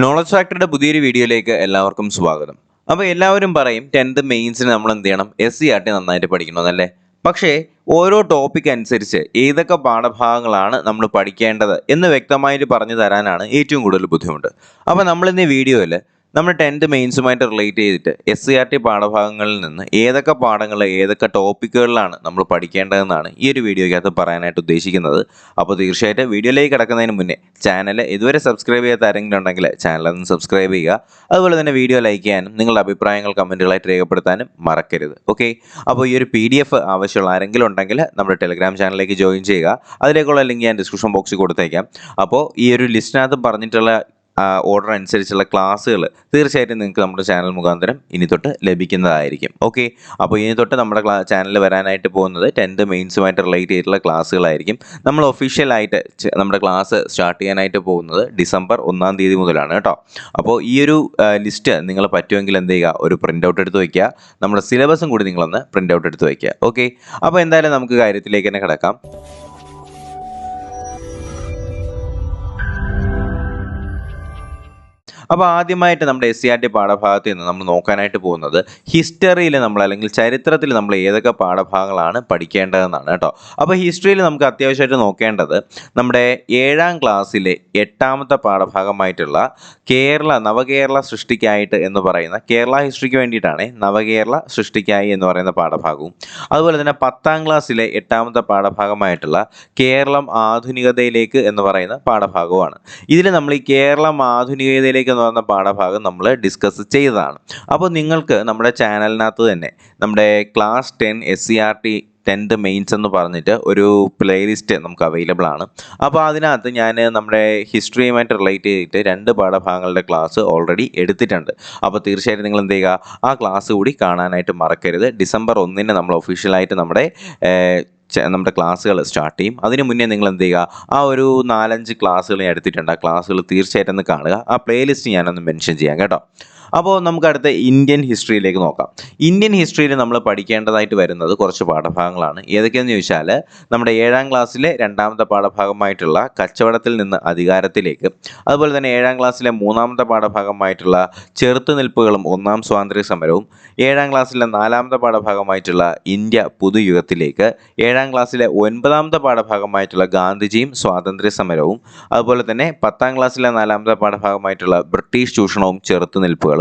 Knowledge ഫാക്ടറിയുടെ പുതിയൊരു വീഡിയോയിലേക്ക് എല്ലാവർക്കും സ്വാഗതം. അപ്പോൾ എല്ലാവരും പറയും 10th മെയിൻസിന് നമ്മൾ എന്ത് ചെയ്യണം, SCERT നന്നായിട്ട് പഠിക്കണമെന്നല്ലേ. പക്ഷേ ഓരോ ടോപ്പിക് അനുസരിച്ച് ഏതൊക്കെ പാഠഭാഗങ്ങളാണ് നമ്മൾ പഠിക്കേണ്ടത് എന്ന് വ്യക്തമായിട്ട് പറഞ്ഞു തരാനാണ് ഏറ്റവും കൂടുതൽ ബുദ്ധിമുട്ട്. അപ്പോൾ നമ്മളിന്ന് ഈ വീഡിയോയിൽ നമ്മൾ 10th മെയിൻസുമായിട്ട് റിലേറ്റ് ചെയ്തിട്ട് SCERT പാഠഭാഗങ്ങളിൽ നിന്ന് ഏതൊക്കെ പാഠങ്ങൾ ഏതൊക്കെ ടോപ്പിക്കുകളിലാണ് നമ്മൾ പഠിക്കേണ്ടതെന്നാണ് ഈ ഒരു വീഡിയോയ്ക്കകത്ത് പറയാനായിട്ട് ഉദ്ദേശിക്കുന്നത്. അപ്പോൾ തീർച്ചയായിട്ടും വീഡിയോയിലേക്ക് കിടക്കുന്നതിന് മുന്നേ ചാനൽ ഇതുവരെ സബ്സ്ക്രൈബ് ചെയ്യാത്ത ആരെങ്കിലും ഉണ്ടെങ്കിൽ ചാനലൊന്ന് സബ്സ്ക്രൈബ് ചെയ്യുക. അതുപോലെ തന്നെ വീഡിയോ ലൈക്ക് ചെയ്യാനും നിങ്ങളുടെ അഭിപ്രായങ്ങൾ കമൻറ്റുകളായിട്ട് രേഖപ്പെടുത്താനും മറക്കരുത്. ഓക്കെ, അപ്പോൾ ഈ ഒരു PDF ആവശ്യമുള്ള ആരെങ്കിലും ഉണ്ടെങ്കിൽ നമ്മുടെ ടെലിഗ്രാം ചാനലിലേക്ക് ജോയിൻ ചെയ്യുക. അതിലേക്കുള്ള ലിങ്ക് ഞാൻ ഡിസ്ക്രിപ്ഷൻ ബോക്സിൽ കൊടുത്തേക്കാം. അപ്പോൾ ഈ ഒരു ലിസ്റ്റിനകത്ത് പറഞ്ഞിട്ടുള്ള ഓർഡർ അനുസരിച്ചുള്ള ക്ലാസ്സുകൾ തീർച്ചയായിട്ടും നിങ്ങൾക്ക് നമ്മുടെ ചാനൽ മുഖാന്തരം ഇനി തൊട്ട് ലഭിക്കുന്നതായിരിക്കും. ഓക്കെ, അപ്പോൾ ഇനി തൊട്ട് നമ്മുടെ ചാനലിൽ വരാനായിട്ട് പോകുന്നത് 10th മെയിൻസുമായിട്ട് റിലേറ്റ് ചെയ്തിട്ടുള്ള ക്ലാസ്സുകളായിരിക്കും. നമ്മൾ ഒഫീഷ്യലായിട്ട് നമ്മുടെ ക്ലാസ് സ്റ്റാർട്ട് ചെയ്യാനായിട്ട് പോകുന്നത് ഡിസംബർ 1-ാം തീയതി മുതലാണ് കേട്ടോ. അപ്പോൾ ഈ ഒരു ലിസ്റ്റ് നിങ്ങൾ പറ്റുമെങ്കിൽ എന്ത് ചെയ്യുക, ഒരു പ്രിൻ്റ് ഔട്ട് എടുത്ത് വയ്ക്കുക. നമ്മുടെ സിലബസും കൂടി നിങ്ങളൊന്ന് പ്രിൻ്റ് ഔട്ട് എടുത്ത് വയ്ക്കുക. ഓക്കെ, അപ്പോൾ എന്തായാലും നമുക്ക് കാര്യത്തിലേക്ക് തന്നെ കിടക്കാം. അപ്പോൾ ആദ്യമായിട്ട് നമ്മുടെ SCERT പാഠഭാഗത്ത് നിന്ന് നമ്മൾ നോക്കാനായിട്ട് പോകുന്നത് ഹിസ്റ്ററിയിൽ നമ്മൾ അല്ലെങ്കിൽ ചരിത്രത്തിൽ നമ്മൾ ഏതൊക്കെ പാഠഭാഗങ്ങളാണ് പഠിക്കേണ്ടതെന്നാണ് കേട്ടോ. അപ്പോൾ ഹിസ്റ്ററിയിൽ നമുക്ക് അത്യാവശ്യമായിട്ട് നോക്കേണ്ടത് നമ്മുടെ 7ാം ക്ലാസ്സിലെ 8ാമത്തെ പാഠഭാഗമായിട്ടുള്ള നവകേരള സൃഷ്ടിക്കായിട്ട് എന്ന് പറയുന്ന കേരള ഹിസ്റ്ററിക്ക് വേണ്ടിയിട്ടാണ് നവകേരള സൃഷ്ടിക്കായി എന്ന് പറയുന്ന പാഠഭാഗവും, അതുപോലെ തന്നെ 10ാം ക്ലാസ്സിലെ 8ാമത്തെ പാഠഭാഗമായിട്ടുള്ള കേരളം ആധുനികതയിലേക്ക് എന്ന് പറയുന്ന പാഠഭാഗവുമാണ്. ഇതിൽ നമ്മൾ ഈ കേരളം ആധുനികതയിലേക്ക് എന്ന പാഠഭാഗം നമ്മൾ ഡിസ്കസ് ചെയ്തതാണ്. അപ്പോൾ നിങ്ങൾക്ക് നമ്മുടെ ചാനലിനകത്ത് തന്നെ നമ്മുടെ ക്ലാസ് 10 SCERT 10th മെയിൻസ് എന്ന് പറഞ്ഞിട്ട് ഒരു പ്ലേലിസ്റ്റ് നമുക്ക് അവൈലബിൾ ആണ്. അപ്പോൾ അതിനകത്ത് ഞാൻ നമ്മുടെ ഹിസ്റ്ററിയുമായിട്ട് റിലേറ്റ് ചെയ്തിട്ട് 2 പാഠഭാഗങ്ങളുടെ ക്ലാസ് ഓൾറെഡി എടുത്തിട്ടുണ്ട്. അപ്പോൾ തീർച്ചയായിട്ടും നിങ്ങൾ എന്ത് ചെയ്യുക, ആ ക്ലാസ് കൂടി കാണാനായിട്ട് മറക്കരുത്. ഡിസംബർ 1-ന് നമ്മൾ ഒഫീഷ്യലായിട്ട് നമ്മുടെ ക്ലാസ്സുകൾ സ്റ്റാർട്ട് ചെയ്യും. അതിന് മുന്നേ നിങ്ങൾ എന്ത് ചെയ്യുക, ആ ഒരു 4-5 ക്ലാസ്സുകൾ ഞാൻ എടുത്തിട്ടുണ്ട്. ആ ക്ലാസ്സുകൾ തീർച്ചയായിട്ടും ഒന്ന് കാണുക. ആ പ്ലേലിസ്റ്റ് ഞാനൊന്ന് മെൻഷൻ ചെയ്യാം കേട്ടോ. അപ്പോൾ നമുക്ക് അടുത്ത ഇന്ത്യൻ ഹിസ്റ്ററിയിലേക്ക് നോക്കാം. ഇന്ത്യൻ ഹിസ്റ്ററിയിൽ നമ്മൾ പഠിക്കേണ്ടതായിട്ട് വരുന്നത് കുറച്ച് പാഠഭാഗങ്ങളാണ്. ഏതൊക്കെയാണെന്ന് ചോദിച്ചാൽ നമ്മുടെ 7ാം ക്ലാസ്സിലെ 2ാമത്തെ പാഠഭാഗമായിട്ടുള്ള കച്ചവടത്തിൽ നിന്ന് അധികാരത്തിലേക്ക്, അതുപോലെ തന്നെ 7ാം ക്ലാസ്സിലെ 3ാമത്തെ പാഠഭാഗമായിട്ടുള്ള ചെറുത്തുനിൽപ്പുകളും 1ാം സ്വാതന്ത്ര്യ സമരവും, 7ാം ക്ലാസ്സിലെ 4ാമത്തെ പാഠഭാഗമായിട്ടുള്ള ഇന്ത്യ പുതുയുഗത്തിലേക്ക്, 7ാം ക്ലാസ്സിലെ 9ാമത്തെ പാഠഭാഗമായിട്ടുള്ള ഗാന്ധിജിയും സ്വാതന്ത്ര്യ സമരവും, അതുപോലെ തന്നെ 10ാം ക്ലാസ്സിലെ 4ാമത്തെ പാഠഭാഗമായിട്ടുള്ള ബ്രിട്ടീഷ് ചൂഷണവും ചെറുത്തുനിൽപ്പുകളും,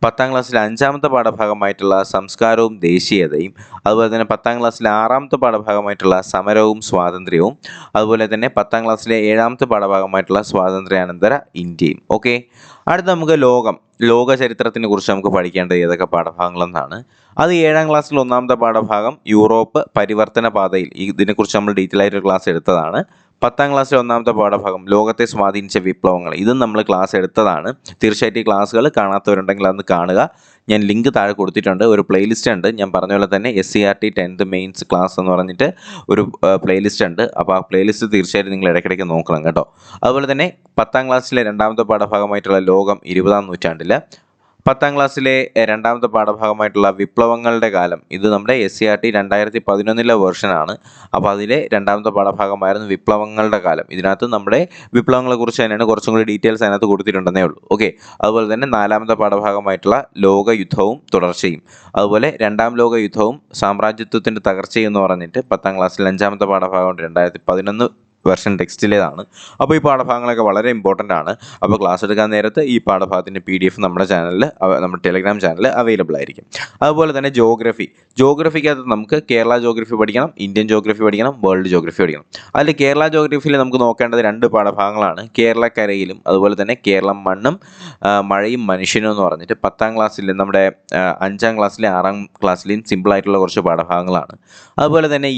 10ാം ക്ലാസ്സിലെ 5ാമത്തെ പാഠഭാഗമായിട്ടുള്ള സംസ്കാരവും ദേശീയതയും, അതുപോലെ തന്നെ 10ാം ക്ലാസ്സിലെ 6ാമത്തെ പാഠഭാഗമായിട്ടുള്ള സമരവും സ്വാതന്ത്ര്യവും, അതുപോലെ തന്നെ 10ാം ക്ലാസ്സിലെ 7ാമത്തെ പാഠഭാഗമായിട്ടുള്ള സ്വാതന്ത്ര്യാനന്തര ഇന്ത്യയും. ഓക്കെ, അടുത്ത നമുക്ക് ലോക ചരിത്രത്തിനെ കുറിച്ച് നമുക്ക് പഠിക്കേണ്ടത് ഏതൊക്കെ പാഠഭാഗങ്ങളെന്നാണ്. അത് 7ാം ക്ലാസ്സിൽ 1ാമത്തെ പാഠഭാഗം യൂറോപ്പ് പരിവർത്തന പാതയിൽ, ഇതിനെക്കുറിച്ച് നമ്മൾ ഡീറ്റെയിൽ ആയിട്ട് ക്ലാസ് എടുത്തതാണ്. 10ാം ക്ലാസ്സിലെ 1ാമത്തെ പാഠഭാഗം ലോകത്തെ സ്വാധീനിച്ച വിപ്ലവങ്ങൾ, ഇതും നമ്മൾ ക്ലാസ് എടുത്തതാണ്. തീർച്ചയായിട്ടും ഈ ക്ലാസ്സുകൾ കാണാത്തവരുണ്ടെങ്കിൽ അതൊന്ന് കാണുക. ഞാൻ ലിങ്ക് താഴെ കൊടുത്തിട്ടുണ്ട്. ഒരു പ്ലേലിസ്റ്റ് ഉണ്ട്. ഞാൻ പറഞ്ഞ പോലെ തന്നെ SCERT 10th മെയിൻസ് ക്ലാസ് എന്ന് പറഞ്ഞിട്ട് ഒരു പ്ലേലിസ്റ്റ് ഉണ്ട്. അപ്പോൾ ആ പ്ലേലിസ്റ്റ് തീർച്ചയായിട്ടും നിങ്ങൾ ഇടയ്ക്കിടയ്ക്ക് നോക്കണം കേട്ടോ. അതുപോലെ തന്നെ 10ാം ക്ലാസ്സിലെ 2ാമത്തെ പാഠഭാഗമായിട്ടുള്ള ലോകം 20ാം നൂറ്റാണ്ടിൽ, 10ാം ക്ലാസ്സിലെ 2ാമത്തെ പാഠഭാഗമായിട്ടുള്ള വിപ്ലവങ്ങളുടെ കാലം, ഇത് നമ്മുടെ SCERT 2011 വേർഷനാണ്. അപ്പോൾ അതിലെ 2ാമത്തെ പാഠഭാഗമായിരുന്നു വിപ്ലവങ്ങളുടെ കാലം. ഇതിനകത്ത് നമ്മുടെ വിപ്ലവങ്ങളെക്കുറിച്ച് തന്നെയാണ് കുറച്ചും കൂടി ഡീറ്റെയിൽസ് അതിനകത്ത് കൊടുത്തിട്ടുണ്ടെന്നേ ഉള്ളൂ. ഓക്കെ, അതുപോലെ തന്നെ 4ാമത്തെ പാഠഭാഗമായിട്ടുള്ള ലോകയുദ്ധവും തുടർച്ചയും, അതുപോലെ 2ാം ലോകയുദ്ധവും സാമ്രാജ്യത്വത്തിൻ്റെ തകർച്ചയും എന്ന് പറഞ്ഞിട്ട് 10ാം ക്ലാസ്സിൽ 5ാമത്തെ പാഠഭാഗം 2011 വെർഷൻ ടെക്സ്റ്റിലേതാണ്. അപ്പോൾ ഈ പാഠഭാഗങ്ങളൊക്കെ വളരെ ഇമ്പോർട്ടൻ്റ് ആണ്. അപ്പോൾ ക്ലാസ് എടുക്കാൻ നേരത്ത് ഈ പാഠഭാഗത്തിൻ്റെ PDF നമ്മുടെ ചാനലിൽ, നമ്മുടെ ടെലിഗ്രാം ചാനലിൽ അവൈലബിൾ ആയിരിക്കും. അതുപോലെ തന്നെ ജോഗ്രഫിക്കകത്ത് നമുക്ക് കേരള ജോഗ്രഫി പഠിക്കണം, ഇന്ത്യൻ ജോഗ്രഫി പഠിക്കണം, വേൾഡ് ജോഗ്രഫി പഠിക്കണം. അതിൽ കേരള ജോഗ്രഫിയിൽ നമുക്ക് നോക്കേണ്ടത് 2 പാഠഭാഗങ്ങളാണ്. കേരളക്കരയിലും അതുപോലെ തന്നെ കേരളം മണ്ണും മഴയും മനുഷ്യനും എന്ന് പറഞ്ഞിട്ട് 10ാം ക്ലാസ്സിൽ നമ്മുടെ 5ാം ക്ലാസ്സിലെ 6ാം ക്ലാസ്സിലെയും സിമ്പിളായിട്ടുള്ള കുറച്ച് പാഠഭാഗങ്ങളാണ്. അതുപോലെ തന്നെ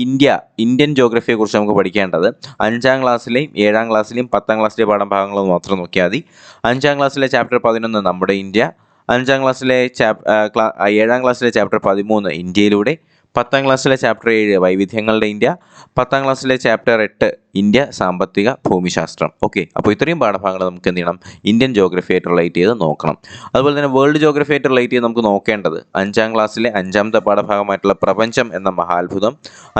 ഇന്ത്യൻ ജോഗ്രഫിയെക്കുറിച്ച് നമുക്ക് പഠിക്കേണ്ടത് 5ാം ക്ലാസ്സിലെയും 7ാം ക്ലാസ്സിലെയും 10ാം ക്ലാസ്സിലെ പാഠഭാഗങ്ങൾ മാത്രം നോക്കിയാൽ മതി. 5ാം ക്ലാസ്സിലെ ചാപ്റ്റർ 11 നമ്മുടെ ഇന്ത്യ, 7ാം ക്ലാസ്സിലെ ചാപ്റ്റർ 13 ഇന്ത്യയിലൂടെ, 10ാം ക്ലാസ്സിലെ ചാപ്റ്റർ 7 വൈവിധ്യങ്ങളുടെ ഇന്ത്യ, 10ാം ക്ലാസ്സിലെ ചാപ്റ്റർ 8 ഇന്ത്യ സാമ്പത്തിക ഭൂമിശാസ്ത്രം. ഓക്കെ, അപ്പോൾ ഇത്രയും പാഠഭാഗങ്ങൾ നമുക്ക് എന്ത് ചെയ്യണം, ഇന്ത്യൻ ജോഗ്രഫി ആയിട്ട് റിലേറ്റ് ചെയ്ത് നോക്കണം. അതുപോലെ തന്നെ വേൾഡ് ജോഗ്രഫി ആയിട്ട് റിലേറ്റ് ചെയ്ത് നമുക്ക് നോക്കേണ്ടത് 5ാം ക്ലാസ്സിലെ 5ാമത്തെ പാഠഭാഗമായിട്ടുള്ള പ്രപഞ്ചം എന്ന മഹാത്ഭുതം,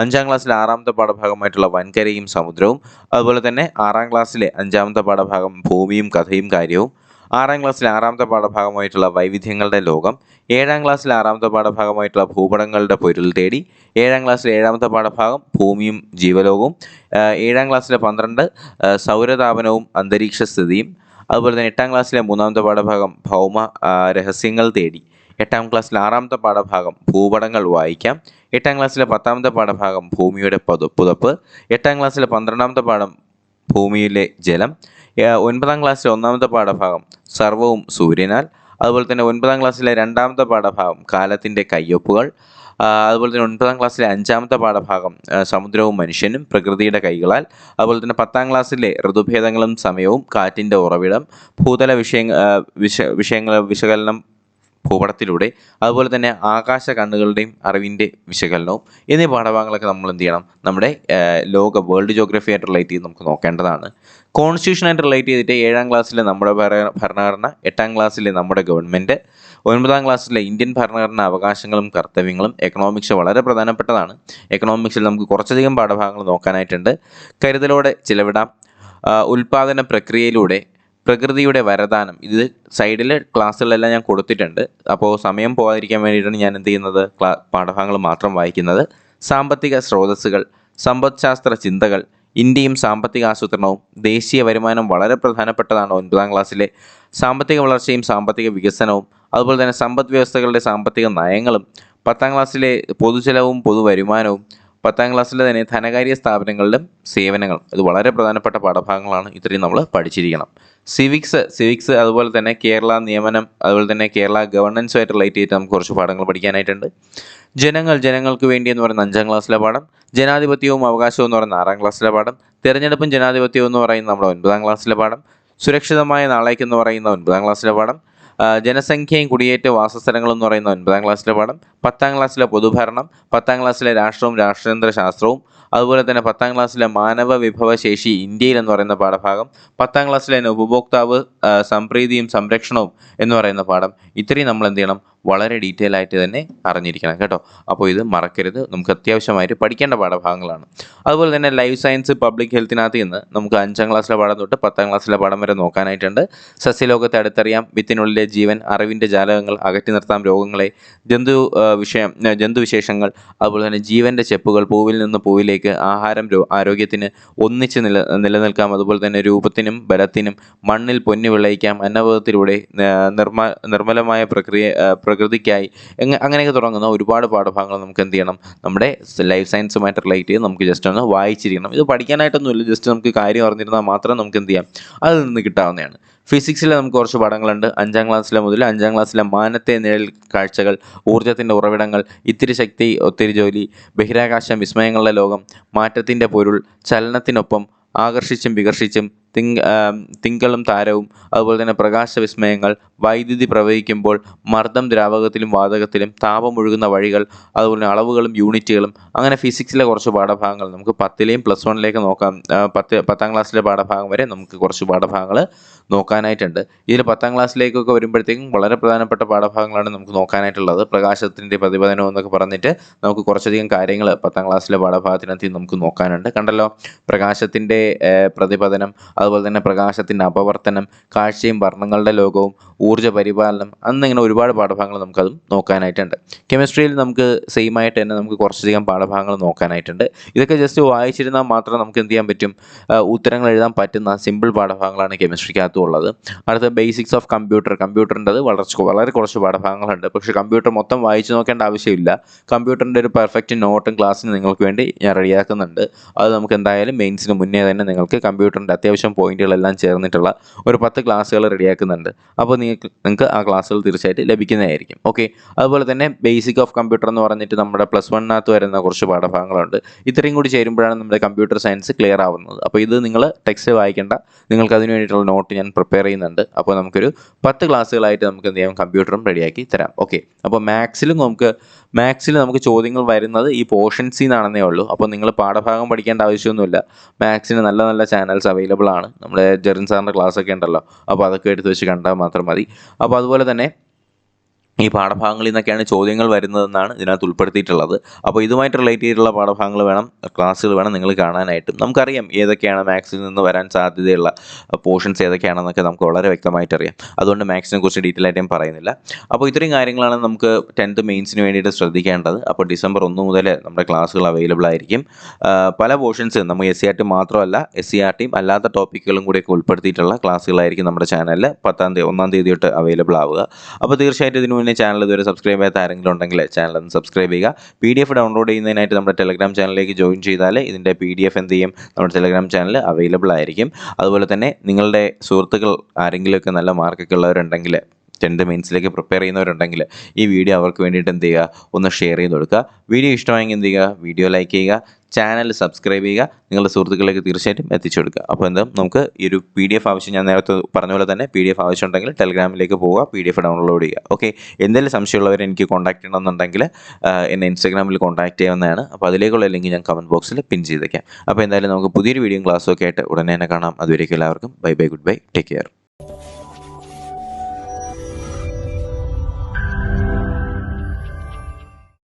5ാം ക്ലാസ്സിലെ 6ാമത്തെ പാഠഭാഗമായിട്ടുള്ള വൻകരയും സമുദ്രവും, അതുപോലെ തന്നെ 6ാം ക്ലാസ്സിലെ 5ാമത്തെ പാഠഭാഗം ഭൂമിയും കഥയും കാര്യവും, 6ാം ക്ലാസ്സിലെ 6ാമത്തെ പാഠഭാഗമായിട്ടുള്ള വൈവിധ്യങ്ങളുടെ ലോകം, 7ാം ക്ലാസ്സിലെ 6ാമത്തെ പാഠഭാഗമായിട്ടുള്ള ഭൂപടങ്ങളുടെ പൊരുൾ തേടി, 7ാം ക്ലാസ്സിലെ 7ാമത്തെ പാഠഭാഗം ഭൂമിയും ജീവലോകവും, 7ാം ക്ലാസ്സിലെ 12 സൗരതാപനവും അന്തരീക്ഷ സ്ഥിതിയും, അതുപോലെ തന്നെ 8ാം ക്ലാസ്സിലെ 3ാമത്തെ പാഠഭാഗം ഭൗമ രഹസ്യങ്ങൾ തേടി, 8ാം ക്ലാസ്സിലെ 6ാമത്തെ പാഠഭാഗം ഭൂപടങ്ങൾ വായിക്കാം, 8ാം ക്ലാസ്സിലെ 10ാമത്തെ പാഠഭാഗം ഭൂമിയുടെ പുതപ്പ്, 8ാം ക്ലാസ്സിലെ 12ാമത്തെ പാഠം ഭൂമിയിലെ ജലം, 9ാം ക്ലാസ്സിലെ 1ാമത്തെ പാഠഭാഗം സർവവും സൂര്യനാൽ, അതുപോലെ തന്നെ 9ാം ക്ലാസ്സിലെ 2ാമത്തെ പാഠഭാഗം കാലത്തിൻ്റെ കയ്യൊപ്പുകൾ, അതുപോലെ തന്നെ 9ാം ക്ലാസ്സിലെ 5ാമത്തെ പാഠഭാഗം സമുദ്രവും മനുഷ്യനും പ്രകൃതിയുടെ കൈകളാൽ, അതുപോലെ തന്നെ 10ാം ക്ലാസ്സിലെ ഋതുഭേദങ്ങളും സമയവും കാറ്റിൻ്റെ ഉറവിടം, ഭൂതല വിഷയങ്ങൾ വിശകലനം ഭൂപടത്തിലൂടെ, അതുപോലെ തന്നെ ആകാശ കണ്ണുകളുടെയും അറിവിൻ്റെ വിശകലനവും എന്നീ പാഠഭാഗങ്ങളൊക്കെ നമ്മൾ എന്ത് ചെയ്യണം, നമ്മുടെ വേൾഡ് ജോഗ്രഫി ആയിട്ട് റിലേറ്റ് ചെയ്ത് നമുക്ക് നോക്കേണ്ടതാണ്. കോൺസ്റ്റിറ്റ്യൂഷനായിട്ട് റിലേറ്റ് ചെയ്തിട്ട് 7ാം ക്ലാസ്സിലെ നമ്മുടെ ഭരണഘടന, 8ാം ക്ലാസ്സിലെ നമ്മുടെ ഗവൺമെൻറ്, 9ാം ക്ലാസ്സിലെ ഇന്ത്യൻ ഭരണഘടന അവകാശങ്ങളും കർത്തവ്യങ്ങളും, എക്കണോമിക്സ് വളരെ പ്രധാനപ്പെട്ടതാണ്. എക്കണോമിക്സിൽ നമുക്ക് കുറച്ചധികം പാഠഭാഗങ്ങൾ നോക്കാനായിട്ടുണ്ട്. കരുതലോടെ ചിലവിടാം, ഉൽപാദന പ്രക്രിയയിലൂടെ പ്രകൃതിയുടെ വരദാനം, ഇത് സൈഡിൽ ക്ലാസ്സുകളെല്ലാം ഞാൻ കൊടുത്തിട്ടുണ്ട്. അപ്പോൾ സമയം പോകാതിരിക്കാൻ വേണ്ടിയിട്ടാണ് ഞാൻ എന്ത് ചെയ്യുന്നത്, പാഠഭാഗങ്ങൾ മാത്രം വായിക്കുന്നത്. സാമ്പത്തിക സ്രോതസ്സുകൾ, സമ്പദ്ശാസ്ത്ര ചിന്തകൾ, ഇന്ത്യയും സാമ്പത്തിക ആസൂത്രണവും, ദേശീയ വരുമാനം വളരെ പ്രധാനപ്പെട്ടതാണ് 9ാം ക്ലാസ്സിലെ, സാമ്പത്തിക വളർച്ചയും സാമ്പത്തിക വികസനവും, അതുപോലെ തന്നെ സമ്പദ് വ്യവസ്ഥകളുടെ സാമ്പത്തിക നയങ്ങളും, 10ാം ക്ലാസ്സിലെ പൊതുചെലവും പൊതുവരുമാനവും, 10ാം ക്ലാസ്സിലെ തന്നെ ധനകാര്യ സ്ഥാപനങ്ങളിലും സേവനങ്ങളും, ഇത് വളരെ പ്രധാനപ്പെട്ട പാഠഭാഗങ്ങളാണ്. ഇത്രയും നമ്മൾ പഠിച്ചിരിക്കണം. സിവിക്സ് അതുപോലെ തന്നെ കേരള നിയമനം, അതുപോലെ തന്നെ കേരള ഗവർണൻസുമായിട്ട് റിലേറ്റ് ചെയ്തിട്ട് നമുക്ക് കുറച്ച് പാഠങ്ങൾ പഠിക്കാനായിട്ടുണ്ട്. ജനങ്ങൾക്ക് വേണ്ടി എന്ന് പറയുന്ന 5ാം ക്ലാസ്സിലെ പാഠം, ജനാധിപത്യവും അവകാശവും എന്ന് പറയുന്ന 6ാം ക്ലാസ്സിലെ പാഠം, തിരഞ്ഞെടുപ്പും ജനാധിപത്യവും എന്ന് പറയുന്ന നമ്മുടെ 9ാം ക്ലാസ്സിലെ പാഠം, സുരക്ഷിതമായ നാളേക്ക് എന്ന് പറയുന്ന 9ാം ക്ലാസ്സിലെ പാഠം, ജനസംഖ്യയും കുടിയേറ്റ വാസസ്ഥലങ്ങളും എന്ന് പറയുന്ന 9ാം ക്ലാസ്സിലെ പാഠം, 10ാം ക്ലാസ്സിലെ പൊതുഭരണം, 10ാം ക്ലാസ്സിലെ രാഷ്ട്രവും രാഷ്ട്രീയതന്ത്ര ശാസ്ത്രവും, അതുപോലെ തന്നെ 10ാം ക്ലാസ്സിലെ മാനവ വിഭവശേഷി ഇന്ത്യയിൽ എന്ന് പറയുന്ന പാഠഭാഗം, 10ാം ക്ലാസ്സിലെ ഉപഭോക്താവ് സംപ്രീതിയും സംരക്ഷണവും എന്ന് പറയുന്ന പാഠം. ഇത്രയും നമ്മൾ എന്ത് ചെയ്യണം, വളരെ ഡീറ്റെയിൽ ആയിട്ട് തന്നെ അറിഞ്ഞിരിക്കണം കേട്ടോ. അപ്പോൾ ഇത് മറക്കരുത്, നമുക്ക് അത്യാവശ്യമായിട്ട് പഠിക്കേണ്ട പാഠഭാഗങ്ങളാണ്. അതുപോലെ തന്നെ ലൈഫ് സയൻസ് പബ്ലിക് ഹെൽത്തിനകത്ത് നിന്ന് നമുക്ക് 5ാം ക്ലാസ്സിലെ പാഠം തൊട്ട് 10ാം ക്ലാസ്സിലെ പാഠം വരെ നോക്കാനായിട്ടുണ്ട്. സസ്യലോകത്തെ അടുത്തറിയാം, വിത്തിനുള്ളിലെ ജീവൻ, അറിവിൻ്റെ ജാലകങ്ങൾ, അകറ്റി നിർത്താം രോഗങ്ങളെ, ജന്തുവിശേഷങ്ങൾ, അതുപോലെ തന്നെ ജീവൻ്റെ ചെപ്പുകൾ, പൂവിൽ നിന്ന് പൂവിലേക്ക്, ആഹാരം ആരോഗ്യത്തിന്, ഒന്നിച്ച് നിലനിൽക്കാം, അതുപോലെ തന്നെ രൂപത്തിനും ബലത്തിനും, മണ്ണിൽ പൊന്നു വിളയിക്കാം, അന്നപഥത്തിലൂടെ, നിർമ്മലമായ പ്രകൃതിക്കായി, അങ്ങനെയൊക്കെ തുടങ്ങുന്ന ഒരുപാട് പാഠഭാഗങ്ങൾ നമുക്ക് എന്ത് ചെയ്യണം, നമ്മുടെ ലൈഫ് സയൻസുമായിട്ട് റിലേറ്റ് ചെയ്ത് നമുക്ക് ജസ്റ്റ് ഒന്ന് വായിച്ചിരിക്കണം. ഇത് പഠിക്കാനായിട്ടൊന്നുമില്ല, ജസ്റ്റ് നമുക്ക് കാര്യം അറിഞ്ഞിരുന്നാൽ മാത്രം നമുക്ക് എന്ത് ചെയ്യാം, അതിൽ നിന്ന് കിട്ടാവുന്നതാണ്. ഫിസിക്സിൽ നമുക്ക് കുറച്ച് പാഠങ്ങളുണ്ട്. 5ാം ക്ലാസ്സിലെ മുതൽ 5ാം ക്ലാസ്സിലെ മാനത്തെ നിഴൽ കാഴ്ചകൾ, ഊർജ്ജത്തിൻ്റെ ഉറവിടങ്ങൾ, ഇത്തിരി ശക്തി ഒത്തിരി ജോലി, ബഹിരാകാശം, വിസ്മയങ്ങളുടെ ലോകം, മാറ്റത്തിൻ്റെ പൊരുൾ, ചലനത്തിനൊപ്പം, ആകർഷിച്ചും വികർഷിച്ചും, തിങ്കളും താരവും, അതുപോലെ തന്നെ പ്രകാശവിസ്മയങ്ങൾ, വൈദ്യുതി പ്രവഹിക്കുമ്പോൾ, മർദ്ദം ദ്രാവകത്തിലും വാതകത്തിലും, താപമൊഴുകുന്ന വഴികൾ, അതുപോലെ അളവുകളും യൂണിറ്റുകളും, അങ്ങനെ ഫിസിക്സിലെ കുറച്ച് പാഠഭാഗങ്ങൾ നമുക്ക് 10ലെയും +1ലേക്ക് നോക്കാം. 10ാം ക്ലാസ്സിലെ പാഠഭാഗം വരെ നമുക്ക് കുറച്ച് പാഠഭാഗങ്ങൾ നോക്കാനായിട്ടുണ്ട്. ഇതിൽ 10ാം ക്ലാസ്സിലേക്കൊക്കെ വരുമ്പോഴത്തേക്കും വളരെ പ്രധാനപ്പെട്ട പാഠഭാഗങ്ങളാണ് നമുക്ക് നോക്കാനായിട്ടുള്ളത്. പ്രകാശത്തിൻ്റെ പ്രതിപതനം എന്നൊക്കെ പറഞ്ഞിട്ട് നമുക്ക് കുറച്ചധികം കാര്യങ്ങൾ 10ാം ക്ലാസ്സിലെ പാഠഭാഗത്തിനകത്ത് നമുക്ക് നോക്കാനുണ്ട്. കണ്ടല്ലോ, പ്രകാശത്തിൻ്റെ പ്രതിപതനം, അതുപോലെ തന്നെ പ്രകാശത്തിൻ്റെ അപവർത്തനം, കാഴ്ചയും വർണ്ണങ്ങളുടെ ലോകവും, ഊർജ്ജ പരിപാലനം, അന്നിങ്ങനെ ഒരുപാട് പാഠഭാഗങ്ങൾ നമുക്കതും നോക്കാനായിട്ടുണ്ട്. കെമിസ്ട്രിയിൽ നമുക്ക് സെയിം ആയിട്ട് തന്നെ നമുക്ക് കുറച്ചധികം പാഠഭാഗങ്ങൾ നോക്കാനായിട്ടുണ്ട്. ഇതൊക്കെ ജസ്റ്റ് വായിച്ചിരുന്നാൽ മാത്രം നമുക്ക് എന്ത് ചെയ്യാൻ പറ്റും, ഉത്തരങ്ങൾ എഴുതാൻ പറ്റുന്ന സിമ്പിൾ പാഠഭാഗങ്ങളാണ് കെമിസ്ട്രിക്കകത്തും ഉള്ളത്. അടുത്ത ബേസിക്സ് ഓഫ് കമ്പ്യൂട്ടറിൻ്റെ വളരെ കുറച്ച് പാഠഭാഗങ്ങളുണ്ട്. പക്ഷേ കമ്പ്യൂട്ടർ മൊത്തം വായിച്ചു നോക്കേണ്ട ആവശ്യമില്ല. കമ്പ്യൂട്ടറിൻ്റെ ഒരു പെർഫെക്റ്റ് നോട്ടും ക്ലാസ്സിന് നിങ്ങൾക്ക് വേണ്ടി ഞാൻ റെഡിയാക്കുന്നുണ്ട്. അത് നമുക്ക് എന്തായാലും മെയിൻസിന് മുന്നേ തന്നെ നിങ്ങൾക്ക് കമ്പ്യൂട്ടറിൻ്റെ അത്യാവശ്യം പോയിന്റുകളെല്ലാം ചേർന്നിട്ടുള്ള ഒരു 10 ക്ലാസ്സുകൾ റെഡിയാക്കുന്നുണ്ട്. അപ്പോൾ നിങ്ങൾക്ക് ആ ക്ലാസ്സുകൾ തീർച്ചയായിട്ടും ലഭിക്കുന്നതായിരിക്കും. ഓക്കെ, അതുപോലെ തന്നെ ബേസിക് ഓഫ് കമ്പ്യൂട്ടർ എന്ന് പറഞ്ഞിട്ട് നമ്മുടെ +1 വരുന്ന കുറച്ച് പാഠഭാഗങ്ങളുണ്ട്. ഇത്രയും കൂടി ചേരുമ്പോഴാണ് നമ്മുടെ കമ്പ്യൂട്ടർ സയൻസ് ക്ലിയർ ആവുന്നത്. അപ്പോൾ ഇത് നിങ്ങൾ ടെക്സ്റ്റ് വായിക്കേണ്ട, നിങ്ങൾക്ക് അതിന് വേണ്ടിയിട്ടുള്ള നോട്ട് ഞാൻ പ്രിപ്പയർ ചെയ്യുന്നുണ്ട്. അപ്പോൾ നമുക്കൊരു 10 ക്ലാസ്സുകളായിട്ട് നമുക്ക് എന്ത് ചെയ്യാം, കമ്പ്യൂട്ടറും റെഡിയാക്കി തരാം. ഓക്കെ, അപ്പോൾ മാത്സിൽ നമുക്ക് ചോദ്യങ്ങൾ വരുന്നത് ഈ പോർഷൻസിൽ നിന്നാണെന്നേ ഉള്ളൂ. അപ്പോൾ നിങ്ങൾ പാഠഭാഗം പഠിക്കേണ്ട ആവശ്യമൊന്നുമില്ല. മാത്സിന് നല്ല നല്ല ചാനൽസ് അവൈലബിൾ ആണ്. നമ്മുടെ ജെറിൻ സാറിൻ്റെ ക്ലാസ്സൊക്കെ ഉണ്ടല്ലോ, അപ്പോൾ അതൊക്കെ എടുത്ത് വെച്ച് കണ്ടാൽ മാത്രം മതി. അപ്പോൾ അതുപോലെ തന്നെ ഈ പാഠഭാഗങ്ങളിൽ നിന്നൊക്കെയാണ് ചോദ്യങ്ങൾ വരുന്നതെന്നാണ് ഇതിനകത്ത് ഉൾപ്പെടുത്തിയിട്ടുള്ളത്. അപ്പോൾ ഇതുമായിട്ട് റിലേറ്റ് ചെയ്തിട്ടുള്ള പാഠഭാഗങ്ങൾ വേണം, ക്ലാസ്സുകൾ വേണം നിങ്ങൾ കാണാനായിട്ടും. നമുക്കറിയാം ഏതൊക്കെയാണ് മാത്സിൽ നിന്ന് വരാൻ സാധ്യതയുള്ള പോർഷൻസ് ഏതൊക്കെയാണെന്നൊക്കെ നമുക്ക് വളരെ വ്യക്തമായിട്ട് അറിയാം. അതുകൊണ്ട് മാത്സിനെ കുറിച്ച് ഡീറ്റെയിൽ ആയിട്ട് ഞാൻ പറയുന്നില്ല. അപ്പോൾ ഇത്രയും കാര്യങ്ങളാണ് നമുക്ക് 10th മെയിൻസിന് വേണ്ടിയിട്ട് ശ്രദ്ധിക്കേണ്ടത്. അപ്പോൾ ഡിസംബർ 1 മുതൽ നമ്മുടെ ക്ലാസ്സുകൾ അവൈലബിൾ ആയിരിക്കും. പല പോർഷൻസ് നമ്മൾ SCERT മാത്രമല്ല SCERTയും അല്ലാത്ത ടോപ്പിക്കുകളും കൂടിയൊക്കെ ഉൾപ്പെടുത്തിയിട്ടുള്ള ക്ലാസ്സുകളായിരിക്കും നമ്മുടെ ചാനലിൽ 1 തീയതി തൊട്ട് അവൈലബിൾ ആവുക. അപ്പോൾ തീർച്ചയായിട്ടും ഇതിനു മുന്നേ ചാനൽ ഇതുവരെ സബ്സ്ക്രൈബ് ചെയ്യാത്ത ആരെങ്കിലും ഉണ്ടെങ്കിൽ ചാനൽ ഒന്ന് സബ്സ്ക്രൈബ് ചെയ്യുക. PDF ഡൗൺലോഡ് ചെയ്യുന്നതിനായിട്ട് നമ്മുടെ ടെലഗ്രാം ചാനലിലേക്ക് ജോയിൻ ചെയ്താൽ ഇതിൻ്റെ PDF എന്ത് ചെയ്യും, നമ്മുടെ ടെലഗ്രാം ചാനൽ അവൈലബിൾ ആയിരിക്കും. അതുപോലെ തന്നെ നിങ്ങളുടെ സുഹൃത്തുക്കൾ ആരെങ്കിലുമൊക്കെ നല്ല മാർക്കൊക്കെ ഉള്ളവരുണ്ടെങ്കിൽ 10th മെയിൻസിലേക്ക് പ്രിപ്പയർ ചെയ്യുന്നവരുണ്ടെങ്കിൽ ഈ വീഡിയോ അവർക്ക് വേണ്ടിയിട്ട് എന്ത് ചെയ്യുക, ഒന്ന് ഷെയർ ചെയ്ത് കൊടുക്കുക. വീഡിയോ ഇഷ്ടമായെങ്കിൽ എന്ത് ചെയ്യുക, വീഡിയോ ലൈക്ക് ചെയ്യുക, ചാനൽ സബ്സ്ക്രൈബ് ചെയ്യുക, നിങ്ങളുടെ സുഹൃത്തുക്കളിലേക്ക് തീർച്ചയായിട്ടും എത്തിച്ചു കൊടുക്കുക. അപ്പോൾ എന്താ നമുക്ക് ഈ ഒരു PDF ആവശ്യം, ഞാൻ നേരത്തെ പറഞ്ഞ പോലെ തന്നെ PDF ആവശ്യമുണ്ടെങ്കിൽ ടെലഗ്രാമിലേക്ക് പോവുക, PDF ഡൗൺലോഡ് ചെയ്യുക. ഓക്കെ, എന്തെങ്കിലും സംശയമുള്ളവർ എനിക്ക് കോൺടാക്ട് ചെയ്യണമെന്നുണ്ടെങ്കിൽ എന്നെ ഇൻസ്റ്റാഗ്രാമിൽ കോൺടാക്ട് ചെയ്യാവുന്നതാണ്. അപ്പോൾ അതിലേക്കുള്ള ലിങ്ക് ഞാൻ കമൻറ്റ് ബോക്സിൽ പിൻ ചെയ്തേക്കാം. അപ്പോൾ എന്തായാലും നമുക്ക് പുതിയൊരു വീഡിയോയും ക്ലാസ്സും ഒക്കെ ആയിട്ട് ഉടനെ തന്നെ കാണാം. അതുവരേക്കും എല്ലാവർക്കും bye bye, good bye, take care.